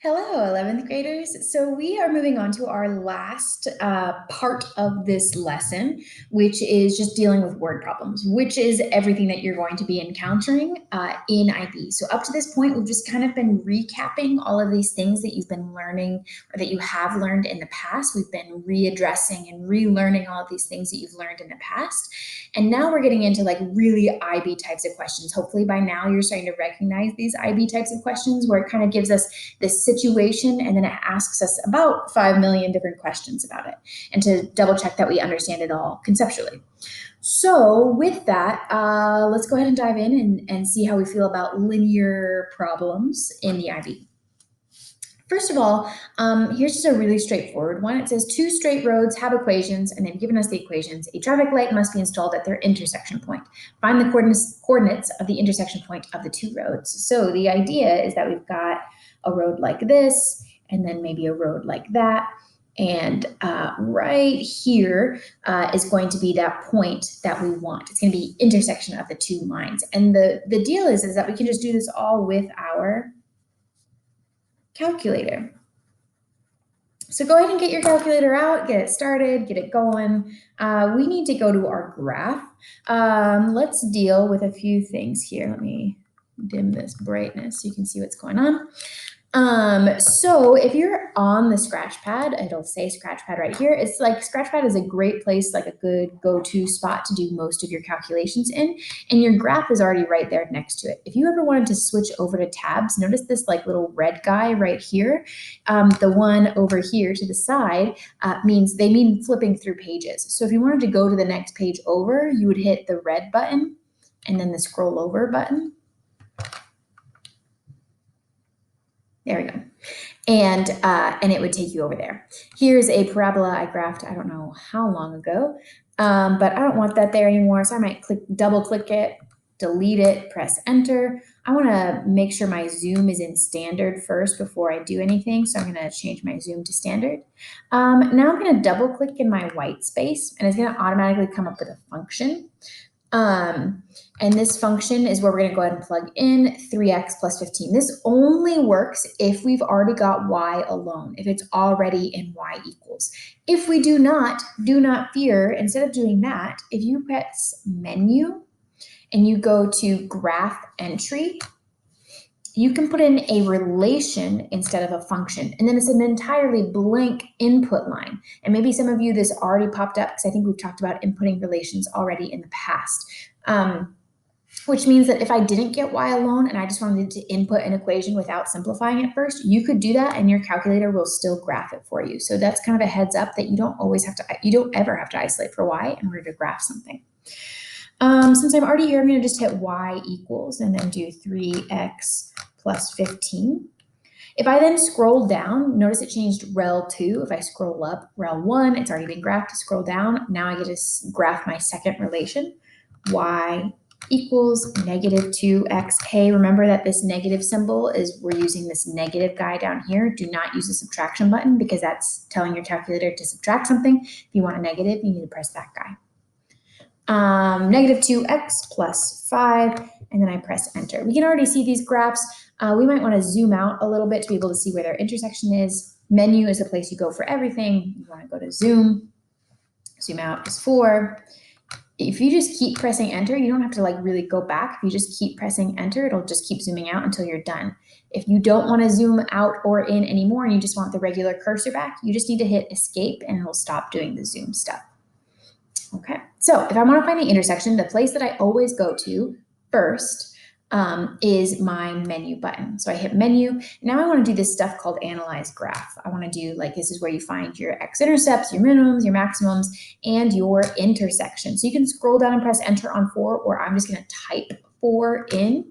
Hello, 11th graders. So we are moving on to our last part of this lesson, which is just dealing with word problems, which is everything that you're going to be encountering in IB. So up to this point, we've just kind of been recapping all of these things that you've been learning or that you have learned in the past. We've been readdressing and relearning all of these things that you've learned in the past. And now we're getting into like really IB types of questions. Hopefully by now you're starting to recognize these IB types of questions where it kind of gives us this situation, and then it asks us about 5 million different questions about it, and to double check that we understand it all conceptually. So with that, let's go ahead and dive in and see how we feel about linear problems in the IB. First of all, here's just a really straightforward one. It says two straight roads have equations, and they've given us the equations. A traffic light must be installed at their intersection point. Find the coordinates of the intersection point of the two roads. So the idea is that we've got a road like this, and then maybe a road like that. And right here is going to be that point that we want. It's going to be intersection of the two lines. And the deal is that we can just do this all with our calculator. So go ahead and get your calculator out, get it started, get it going. We need to go to our graph. Let's deal with a few things here. Let me dim this brightness so you can see what's going on. So if you're on the Scratchpad, it'll say Scratchpad right here. It's like Scratchpad is a great place, like a good go-to spot to do most of your calculations in, and your graph is already right there next to it. If you ever wanted to switch over to tabs, notice this like little red guy right here. The one over here to the side they mean flipping through pages. So if you wanted to go to the next page over, you would hit the red button and then the scroll over button. There we go. And it would take you over there. Here's a parabola I graphed, I don't know how long ago, but I don't want that there anymore. So I might double click it, delete it, press enter. I want to make sure my zoom is in standard first before I do anything. So I'm going to change my zoom to standard. Now I'm going to double click in my white space, and it's going to automatically come up with a function. And this function is where we're going to go ahead and plug in 3x plus 15. This only works if we've already got y alone, if it's already in y equals. If we do not fear. Instead of doing that, if you press menu and you go to graph entry, you can put in a relation instead of a function, and then it's an entirely blank input line. And maybe some of you, this already popped up because I think we've talked about inputting relations already in the past, which means that if I didn't get y alone and I just wanted to input an equation without simplifying it first, you could do that and your calculator will still graph it for you. So that's kind of a heads up that you don't ever have to isolate for y in order to graph something. Since I'm already here, I'm going to just hit y equals and then do 3x plus 15. If I then scroll down, notice it changed rel 2. If I scroll up, rel 1, it's already been graphed. Scroll down, now I get to graph my second relation, y equals negative 2x. Hey, remember that this negative symbol is, we're using this negative guy down here. Do not use the subtraction button because that's telling your calculator to subtract something. If you want a negative, you need to press that guy. Negative 2x plus 5, and then I press enter. We can already see these graphs. We might want to zoom out a little bit to be able to see where their intersection is. Menu is the place you go for everything. You want to go to zoom. Zoom out is 4. If you just keep pressing enter, you don't have to like really go back. If you just keep pressing enter, it'll just keep zooming out until you're done. If you don't want to zoom out or in anymore and you just want the regular cursor back, you just need to hit escape and it'll stop doing the zoom stuff. Okay, so if I want to find the intersection, the place that I always go to first is my menu button. So I hit menu. Now I want to do this stuff called analyze graph. I want to do like, this is where you find your x-intercepts, your minimums, your maximums, and your intersection. So you can scroll down and press enter on 4, or I'm just going to type 4 in.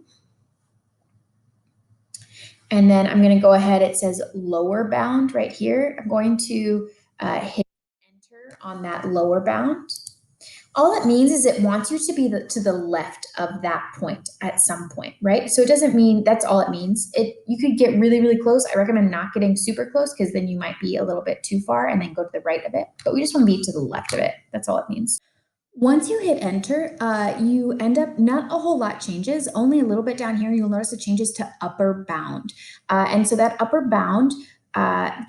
And then I'm going to go ahead, it says lower bound right here. I'm going to hit enter on that lower bound. All it means is it wants you to be to the left of that point at some point, right? So it doesn't mean that's all it means. You could get really, really close. I recommend not getting super close because then you might be a little bit too far and then go to the right of it. But we just want to be to the left of it. That's all it means. Once you hit enter, you end up, not a whole lot changes, only a little bit down here. You'll notice it changes to upper bound. And so that upper bound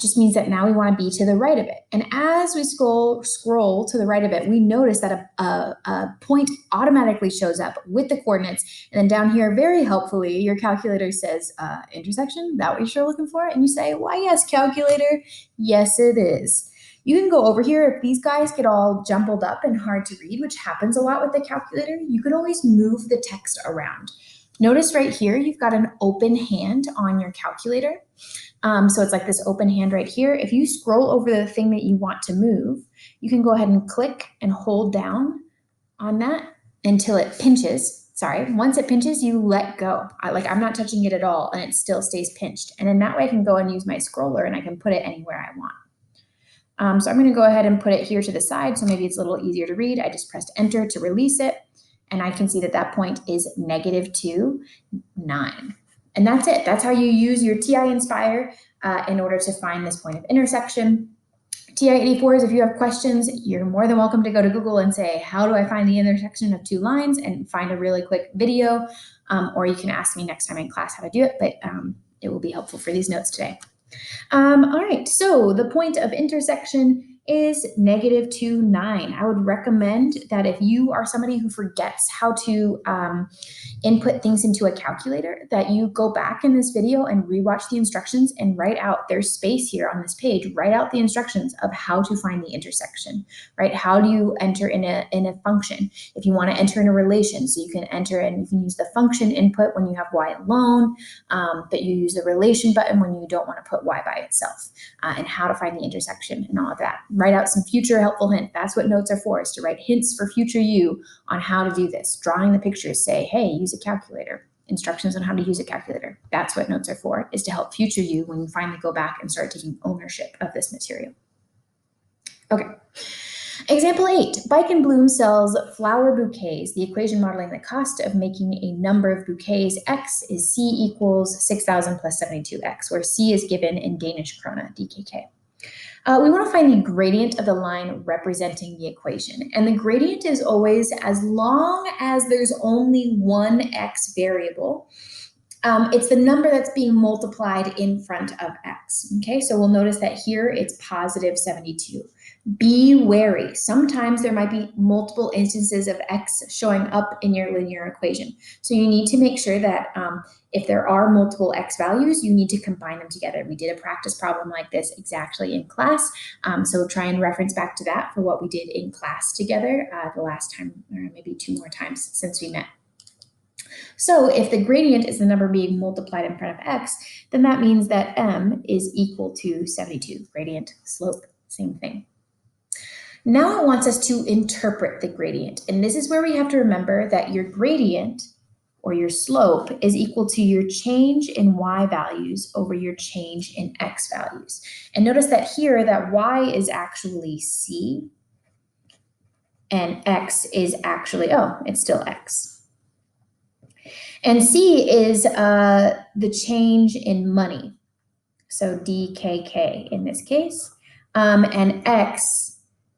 just means that now we want to be to the right of it. And as we scroll to the right of it, we notice that a point automatically shows up with the coordinates. And then down here, very helpfully, your calculator says intersection. That what you're looking for? And you say, why, yes, calculator. Yes, it is. You can go over here. If these guys get all jumbled up and hard to read, which happens a lot with the calculator, you can always move the text around. Notice right here, you've got an open hand on your calculator. So it's like this open hand right here. If you scroll over the thing that you want to move, you can go ahead and click and hold down on that until it pinches. Sorry, once it pinches, you let go. I'm not touching it at all, and it still stays pinched. And in that way, I can go and use my scroller, and I can put it anywhere I want. So I'm going to go ahead and put it here to the side, so maybe it's a little easier to read. I just pressed enter to release it, and I can see that that point is -2, 9. And that's it. That's how you use your TI Nspire in order to find this point of intersection. TI-84s, if you have questions, you're more than welcome to go to Google and say, how do I find the intersection of two lines, and find a really quick video, or you can ask me next time in class how to do it, but it will be helpful for these notes today. All right, so the point of intersection is -2, 9. I would recommend that if you are somebody who forgets how to input things into a calculator, that you go back in this video and rewatch the instructions and write out, there's space here on this page, write out the instructions of how to find the intersection, right? How do you enter in a function? If you want to enter in a relation, so you can enter and you can use the function input when you have y alone, but you use the relation button when you don't want to put y by itself, and how to find the intersection and all of that. Write out some future helpful hints. That's what notes are for, is to write hints for future you on how to do this. Drawing the pictures, say, hey, use a calculator. Instructions on how to use a calculator. That's what notes are for, is to help future you when you finally go back and start taking ownership of this material. Okay. Example 8, Bike and Bloom sells flower bouquets. The equation modeling the cost of making a number of bouquets, X, is C equals 6,000 plus 72X, where C is given in Danish krone, DKK. We want to find the gradient of the line representing the equation. And the gradient is always, as long as there's only one X variable, it's the number that's being multiplied in front of X. Okay, so we'll notice that here it's positive 72. Be wary. Sometimes there might be multiple instances of X showing up in your linear equation. So you need to make sure that if there are multiple X values, you need to combine them together. We did a practice problem like this exactly in class. So try and reference back to that for what we did in class together the last time, or maybe 2 more times since we met. So if the gradient is the number being multiplied in front of X, then that means that M is equal to 72. Gradient, slope, same thing. Now it wants us to interpret the gradient. And this is where we have to remember that your gradient, or your slope, is equal to your change in y values over your change in x values. And notice that here that y is actually c, and x is actually, oh, it's still x. And c is the change in money, so DKK in this case, and x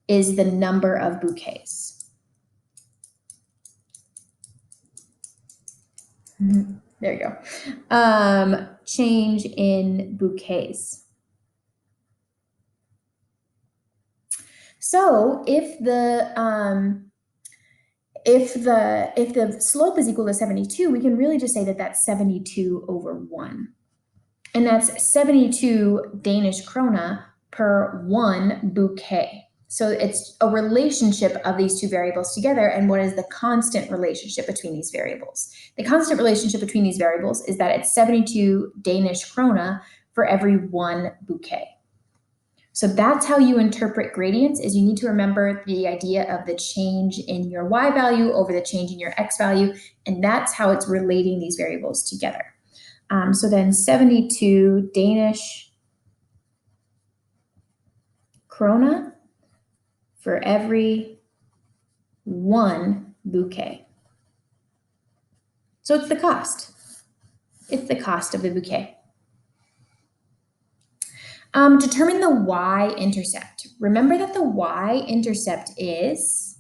is the number of bouquets. There you go. Change in bouquets. So if the slope is equal to 72, we can really just say that that's 72 over 1. And that's 72 Danish krone per 1 bouquet. So it's a relationship of these two variables together. And what is the constant relationship between these variables? The constant relationship between these variables is that it's 72 Danish krone for every 1 bouquet. So that's how you interpret gradients, is you need to remember the idea of the change in your y value over the change in your x value. And that's how it's relating these variables together. So then 72 Danish krone for every 1 bouquet. So it's the cost. It's the cost of the bouquet. Determine the y-intercept. Remember that the y-intercept is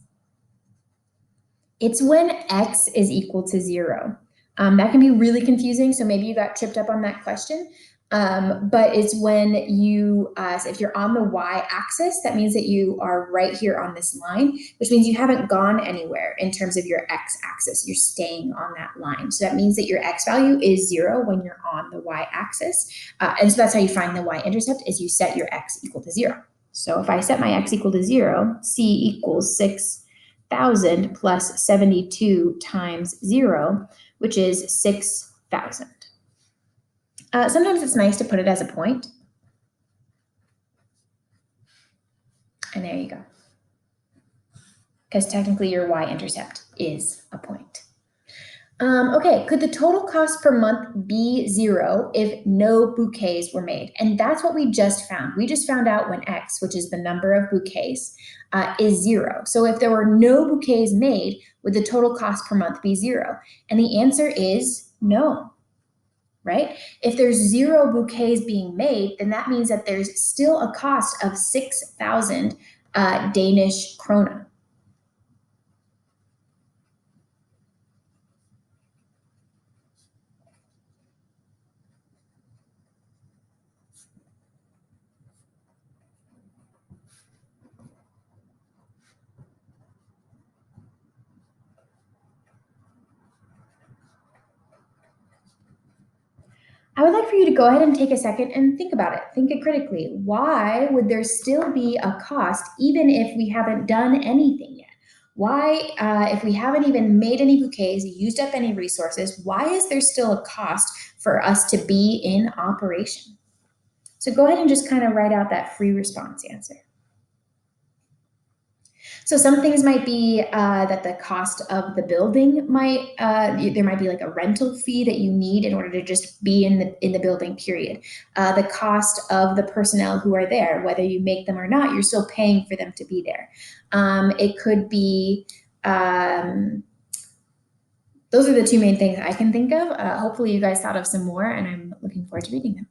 It's when x is equal to 0. That can be really confusing, so maybe you got tripped up on that question. But it's when you, so if you're on the y-axis, that means that you are right here on this line, which means you haven't gone anywhere in terms of your x-axis. You're staying on that line. So that means that your x value is 0 when you're on the y-axis. And so that's how you find the y-intercept, is you set your x equal to 0. So if I set my x equal to 0, c equals 6,000 plus 72 times 0, which is 6,000. Sometimes it's nice to put it as a point. And there you go. Because technically your y-intercept is a point. Okay, could the total cost per month be 0 if no bouquets were made? And that's what we just found. We just found out when x, which is the number of bouquets, is 0. So if there were no bouquets made, would the total cost per month be 0? And the answer is no. Right? If there's 0 bouquets being made, then that means that there's still a cost of 6,000 Danish krone. I would like for you to go ahead and take a second and think about it. Think it critically. Why would there still be a cost even if we haven't done anything yet? Why, if we haven't even made any bouquets, used up any resources, why is there still a cost for us to be in operation? So go ahead and just kind of write out that free response answer. So some things might be that the cost of the building might, there might be like a rental fee that you need in order to just be in the building, period. The cost of the personnel who are there, whether you make them or not, you're still paying for them to be there. It could be, those are the two main things I can think of. Hopefully you guys thought of some more, and I'm looking forward to reading them.